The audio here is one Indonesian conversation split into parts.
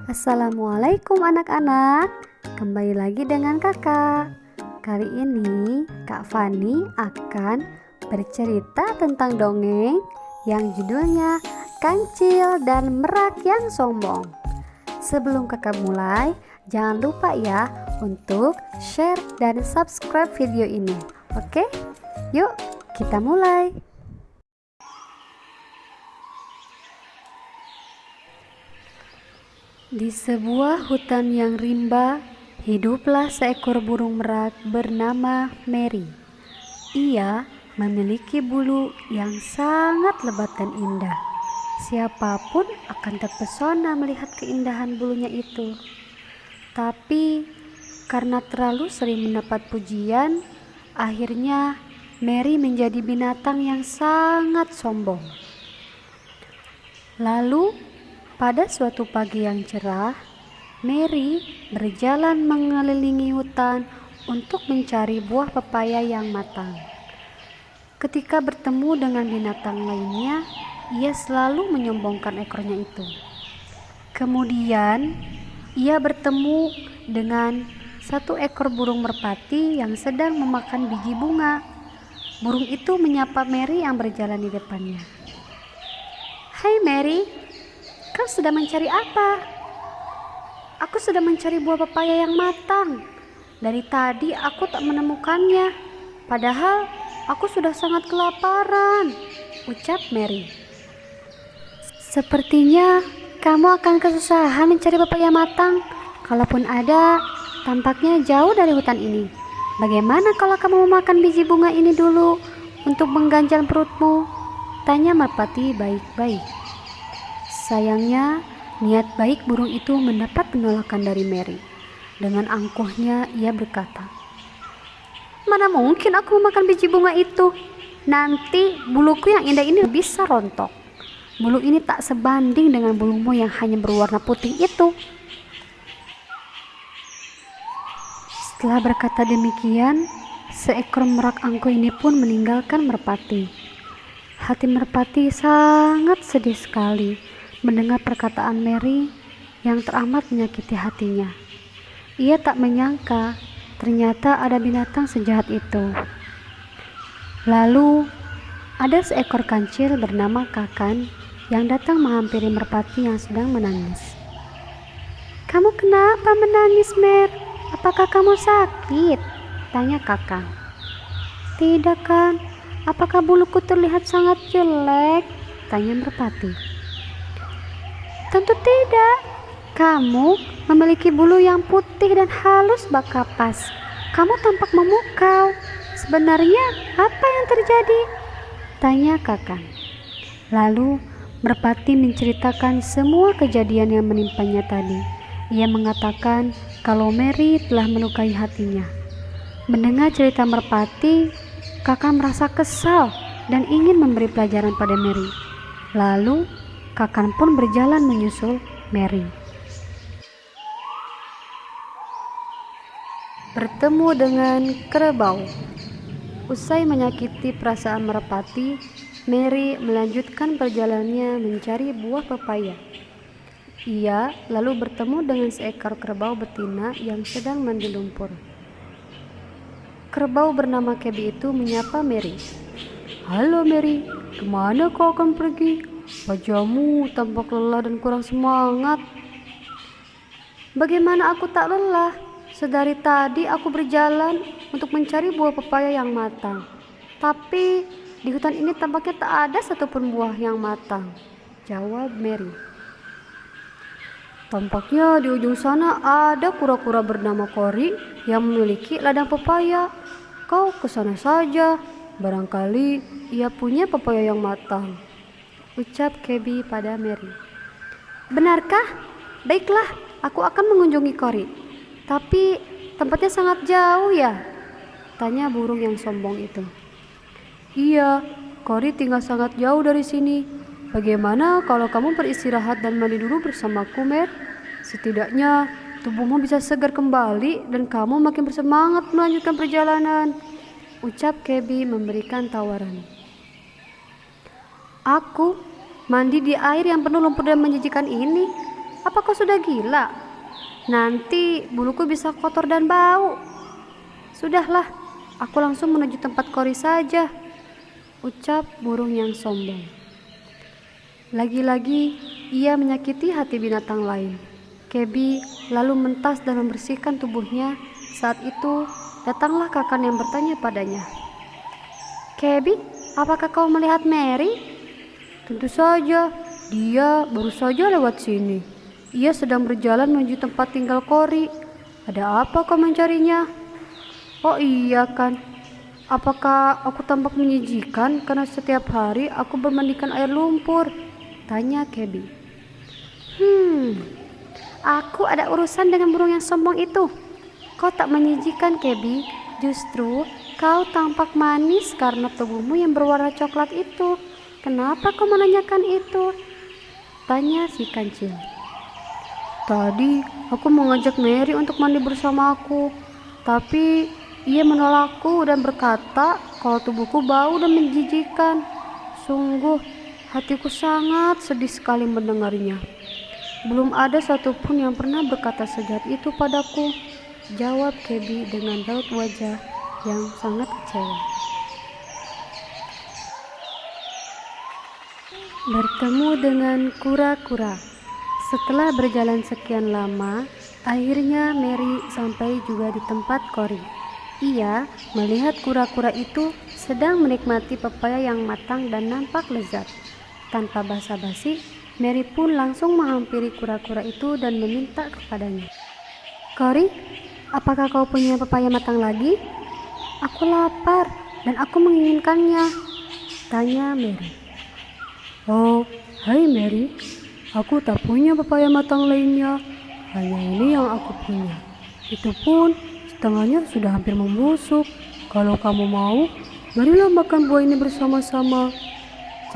Assalamualaikum anak-anak. Kembali lagi dengan kakak. Kali ini Kak Fani akan bercerita tentang dongeng yang judulnya Kancil dan Merak yang Sombong. Sebelum kakak mulai, jangan lupa ya untuk share dan subscribe video ini. Oke? Yuk kita mulai. Di sebuah hutan yang rimba, hiduplah seekor burung merak bernama Mary. Ia memiliki bulu yang sangat lebat dan indah. Siapapun akan terpesona melihat keindahan bulunya itu. Tapi karena terlalu sering mendapat pujian, akhirnya Mary menjadi binatang yang sangat sombong. Lalu pada suatu pagi yang cerah, Mary berjalan mengelilingi hutan untuk mencari buah pepaya yang matang. Ketika bertemu dengan binatang lainnya, ia selalu menyombongkan ekornya itu. Kemudian, ia bertemu dengan satu ekor burung merpati yang sedang memakan biji bunga. Burung itu menyapa Mary yang berjalan di depannya. "Hai Mary, kau sedang mencari apa?" "Aku sedang mencari buah pepaya yang matang. Dari tadi aku tak menemukannya. Padahal aku sudah sangat kelaparan," ucap Mary. "Sepertinya kamu akan kesusahan mencari pepaya matang. Kalaupun ada, tampaknya jauh dari hutan ini. Bagaimana kalau kamu memakan biji bunga ini dulu untuk mengganjal perutmu?" tanya merpati baik-baik. Sayangnya, niat baik burung itu mendapat penolakan dari Mary. Dengan angkuhnya, ia berkata, "Mana mungkin aku memakan biji bunga itu? Nanti buluku yang indah ini bisa rontok. Bulu ini tak sebanding dengan bulumu yang hanya berwarna putih itu." Setelah berkata demikian, seekor merak angkuh ini pun meninggalkan merpati. Hati merpati sangat sedih sekali mendengar perkataan Mary yang teramat menyakiti hatinya. Ia tak menyangka ternyata ada binatang sejahat itu. Lalu ada seekor kancil bernama Kakan yang datang menghampiri merpati yang sedang menangis. "Kamu kenapa menangis, Mer? Apakah kamu sakit?" tanya Kakan. "Tidak kan, apakah buluku terlihat sangat jelek?" tanya merpati. "Tentu tidak. Kamu memiliki bulu yang putih dan halus bak kapas. Kamu tampak memukau. Sebenarnya apa yang terjadi?" tanya Kakan. Lalu merpati menceritakan semua kejadian yang menimpanya tadi. Ia mengatakan kalau Mary telah melukai hatinya. Mendengar cerita merpati, Kakan merasa kesal dan ingin memberi pelajaran pada Mary. Lalu Kakan pun berjalan menyusul Mary. Bertemu dengan kerbau. Usai menyakiti perasaan merpati, Mary melanjutkan perjalanannya mencari buah pepaya. Ia lalu bertemu dengan seekor kerbau betina yang sedang mandi lumpur. Kerbau bernama Kebi itu menyapa Mary. "Halo Mary, kemana kau akan pergi? Wajahmu tampak lelah dan kurang semangat." "Bagaimana aku tak lelah? Sedari tadi aku berjalan untuk mencari buah pepaya yang matang. Tapi di hutan ini tampaknya tak ada satupun buah yang matang," jawab Mary. "Tampaknya di ujung sana ada kura-kura bernama Kori yang memiliki ladang pepaya. Kau ke sana saja, barangkali ia punya pepaya yang matang," ucap Kebi pada Mary. "Benarkah? Baiklah, aku akan mengunjungi Kori. Tapi tempatnya sangat jauh ya?" tanya burung yang sombong itu. "Iya, Kori tinggal sangat jauh dari sini. Bagaimana kalau kamu beristirahat dan mandi dulu bersamaku, Mer? Setidaknya tubuhmu bisa segar kembali dan kamu makin bersemangat melanjutkan perjalanan," ucap Kebi memberikan tawaran. "Aku mandi di air yang penuh lumpur dan menjijikan ini? Apa kau sudah gila? Nanti buluku bisa kotor dan bau. Sudahlah, aku langsung menuju tempat Kori saja, ucap burung yang sombong. Lagi-lagi ia menyakiti hati binatang lain. Kebi lalu mentas dan membersihkan tubuhnya. Saat itu datanglah Kakan yang bertanya padanya, "Kebi, apakah kau melihat Mary?" "Tentu saja, dia baru saja lewat sini. Ia sedang berjalan menuju tempat tinggal Kori. Ada apa kau mencarinya?" "Oh iya kan, apakah aku tampak menjijikan karena setiap hari aku bermandikan air lumpur?" tanya Kebi. Aku ada urusan dengan burung yang sombong itu. Kau tak menjijikan, Kebi. Justru kau tampak manis karena tubuhmu yang berwarna coklat itu. Kenapa kau menanyakan itu? Tanya si kancil. "Tadi aku mengajak Mary untuk mandi bersamaku, tapi ia menolakku dan berkata kalau tubuhku bau dan menjijikan. Sungguh, hatiku sangat sedih sekali mendengarnya. Belum ada satupun yang pernah berkata sejahat itu padaku," jawab Kebi dengan raut wajah yang sangat kecewa. Bertemu dengan kura-kura. Setelah berjalan sekian lama, akhirnya Mary sampai juga di tempat Kori. Ia melihat kura-kura itu sedang menikmati pepaya yang matang dan nampak lezat. Tanpa basa-basi, Mary pun langsung menghampiri kura-kura itu dan meminta kepadanya, "Kori, apakah kau punya pepaya matang lagi? Aku lapar dan aku menginginkannya," tanya Mary. "Oh, hai Mary, aku tak punya pepaya matang lainnya. Hanya ini yang aku punya. Itu pun setengahnya sudah hampir membusuk. Kalau kamu mau, marilah makan buah ini bersama-sama,"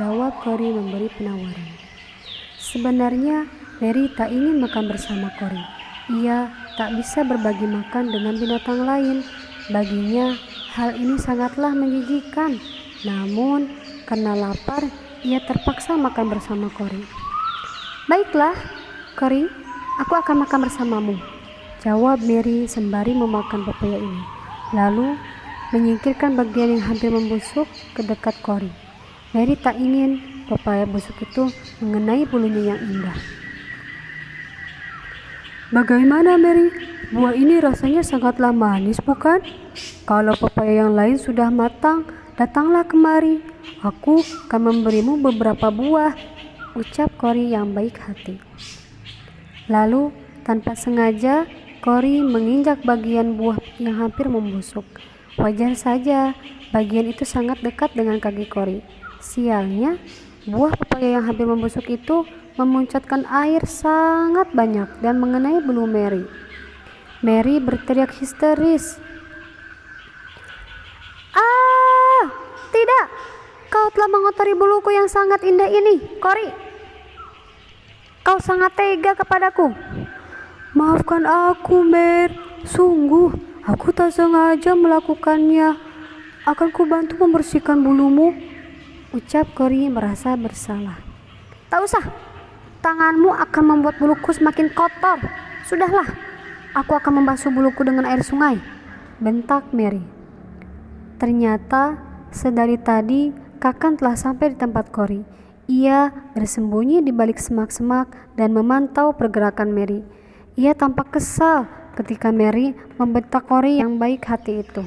jawab Kori memberi penawaran. Sebenarnya Mary tak ingin makan bersama Kori. Ia tak bisa berbagi makan dengan binatang lain. Baginya hal ini sangatlah menjijikkan. Namun karena lapar, ia terpaksa makan bersama Kori. "Baiklah, Kori, aku akan makan bersamamu," jawab Mary sembari memakan pepaya ini. Lalu menyingkirkan bagian yang hampir membusuk ke dekat Kori. Mary tak ingin pepaya busuk itu mengenai bulunya yang indah. "Bagaimana Mary? Buah ini rasanya sangatlah manis, bukan? Kalau pepaya yang lain sudah matang, datanglah kemari. Aku akan memberimu beberapa buah," ucap Kori yang baik hati. Lalu tanpa sengaja Kori menginjak bagian buah yang hampir membusuk. Wajar saja, bagian itu sangat dekat dengan kaki Kori. Sialnya, buah pepaya yang hampir membusuk itu memuncratkan air sangat banyak dan mengenai bulu Mary. Mary berteriak histeris. "Ah, tidak! Kau telah mengotori buluku yang sangat indah ini, Kori. Kau sangat tega kepadaku." "Maafkan aku, Mer. Sungguh, aku tak sengaja melakukannya. Akan ku bantu membersihkan bulumu," ucap Kori merasa bersalah. "Tak usah, tanganmu akan membuat buluku semakin kotor. Sudahlah, aku akan membasuh buluku dengan air sungai," bentak Mary. Ternyata sedari tadi Kakan telah sampai di tempat Kori. Ia bersembunyi di balik semak-semak dan memantau pergerakan Mary. Ia tampak kesal ketika Mary membentak Kori yang baik hati itu.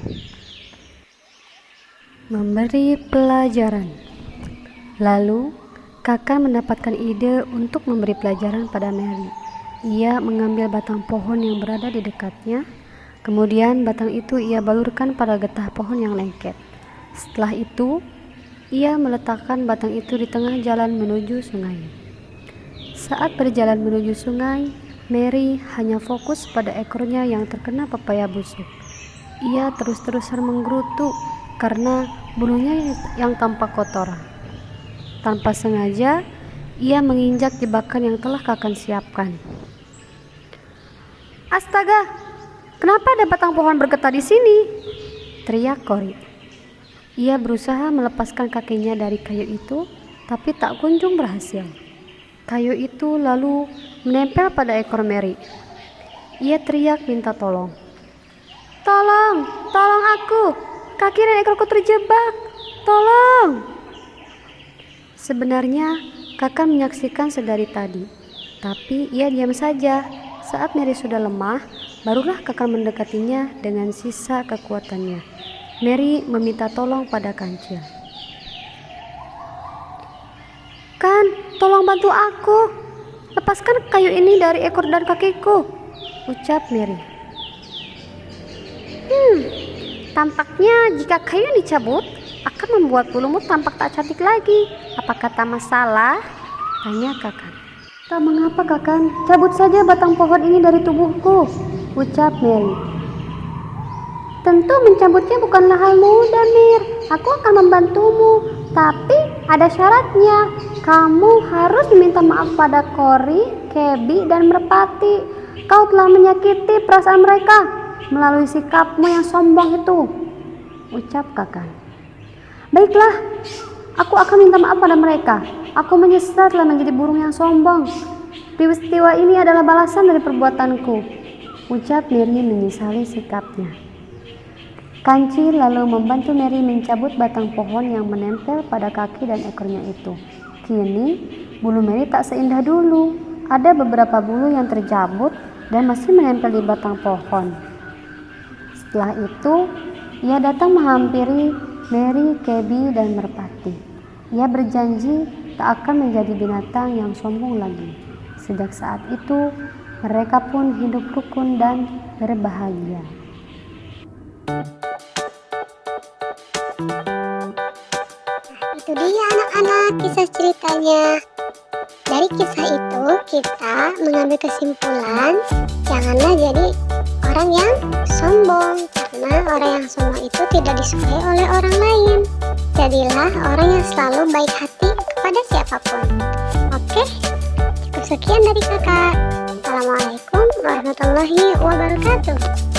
Memberi pelajaran. Lalu Kakan mendapatkan ide untuk memberi pelajaran pada Mary. Ia mengambil batang pohon yang berada di dekatnya. Kemudian batang itu ia balurkan pada getah pohon yang lengket. Setelah itu, ia meletakkan batang itu di tengah jalan menuju sungai. Saat berjalan menuju sungai, Mary hanya fokus pada ekornya yang terkena pepaya busuk. Ia terus-terusan menggerutu karena bulunya yang tampak kotor. Tanpa sengaja, ia menginjak jebakan yang telah Kakan siapkan. "Astaga, kenapa ada batang pohon bergetah di sini?" teriak Kori. Ia berusaha melepaskan kakinya dari kayu itu, tapi tak kunjung berhasil. Kayu itu lalu menempel pada ekor Mary. Ia teriak minta tolong. Tolong, tolong aku, kaki dan ekorku terjebak, tolong. Sebenarnya Kakan menyaksikan sedari tadi, tapi ia diam saja. Saat Mary sudah lemah, barulah Kakan mendekatinya dengan sisa kekuatannya. Mary meminta tolong pada kancil. Kan, tolong bantu aku. Lepaskan kayu ini dari ekor dan kakiku, ucap Mary. Tampaknya jika kayu dicabut akan membuat bulumu tampak tak cantik lagi. Apakah tak masalah? Tanya Kakan. Tak mengapa Kakan, cabut saja batang pohon ini dari tubuhku, ucap Mary. Tentu mencabutnya bukanlah hal mudah, Mir. Aku akan membantumu, tapi ada syaratnya. Kamu harus meminta maaf pada Cory, Cabby, dan Merpati. Kau telah menyakiti perasaan mereka melalui sikapmu yang sombong itu, ucap Kakan. Baiklah, aku akan minta maaf pada mereka. Aku menyesal telah menjadi burung yang sombong. Peristiwa ini adalah balasan dari perbuatanku, ucap Mary menyesali sikapnya. Kancil lalu membantu Mary mencabut batang pohon yang menempel pada kaki dan ekornya itu. Kini, bulu Mary tak seindah dulu. Ada beberapa bulu yang tercabut dan masih menempel di batang pohon. Setelah itu, ia datang menghampiri Mary, Cabby, dan Merpati. Ia berjanji tak akan menjadi binatang yang sombong lagi. Sejak saat itu, mereka pun hidup rukun dan berbahagia. Itu dia anak-anak kisah ceritanya. Dari kisah itu kita mengambil kesimpulan, janganlah jadi orang yang sombong, karena orang yang sombong itu tidak disukai oleh orang lain. Jadilah orang yang selalu baik hati kepada siapapun. Oke, cukup sekian dari kakak. Assalamualaikum warahmatullahi wabarakatuh.